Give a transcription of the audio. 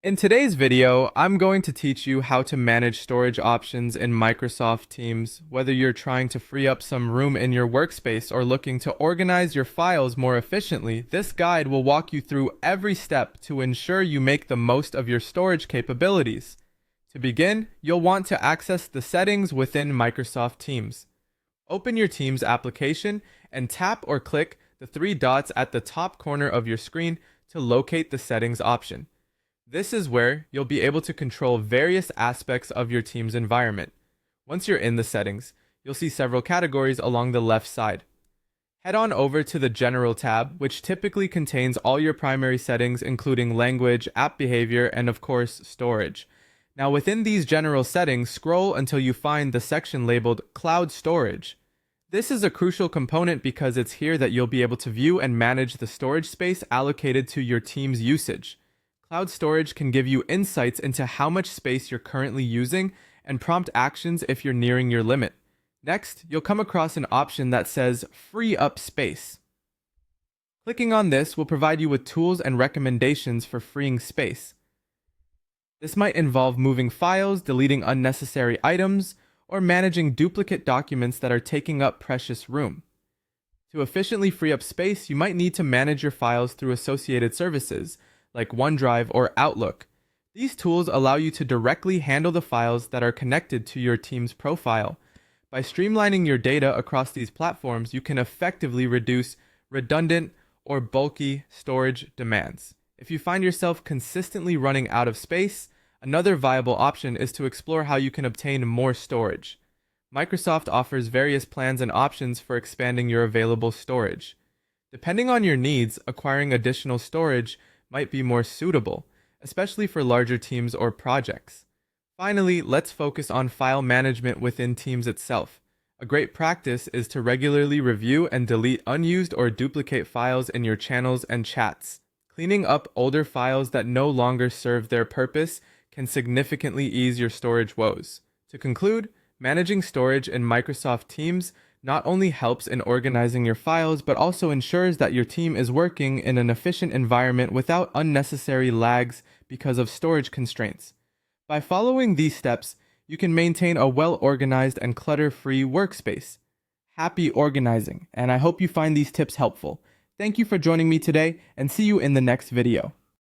In today's video, I'm going to teach you how to manage storage options in Microsoft Teams. Whether you're trying to free up some room in your workspace or looking to organize your files more efficiently, this guide will walk you through every step to ensure you make the most of your storage capabilities. To begin, you'll want to access the settings within Microsoft Teams. Open your Teams application and tap or click the three dots at the top corner of your screen to locate the settings option. This is where you'll be able to control various aspects of your team's environment. Once you're in the settings, you'll see several categories along the left side. Head on over to the General tab, which typically contains all your primary settings including language, app behavior, and of course, storage. Now within these general settings, scroll until you find the section labeled Cloud Storage. This is a crucial component because it's here that you'll be able to view and manage the storage space allocated to your team's usage. Cloud storage can give you insights into how much space you're currently using and prompt actions if you're nearing your limit. Next, you'll come across an option that says Free Up Space. Clicking on this will provide you with tools and recommendations for freeing space. This might involve moving files, deleting unnecessary items, or managing duplicate documents that are taking up precious room. To efficiently free up space, you might need to manage your files through associated services, like OneDrive or Outlook. These tools allow you to directly handle the files that are connected to your team's profile. By streamlining your data across these platforms, you can effectively reduce redundant or bulky storage demands. If you find yourself consistently running out of space, another viable option is to explore how you can obtain more storage. Microsoft offers various plans and options for expanding your available storage. Depending on your needs, acquiring additional storage might be more suitable, especially for larger teams or projects. Finally, let's focus on file management within Teams itself. A great practice is to regularly review and delete unused or duplicate files in your channels and chats. Cleaning up older files that no longer serve their purpose can significantly ease your storage woes. To conclude, managing storage in Microsoft Teams not only helps in organizing your files, but also ensures that your team is working in an efficient environment without unnecessary lags because of storage constraints. By following these steps, you can maintain a well-organized and clutter-free workspace. Happy organizing, and I hope you find these tips helpful. Thank you for joining me today, and see you in the next video.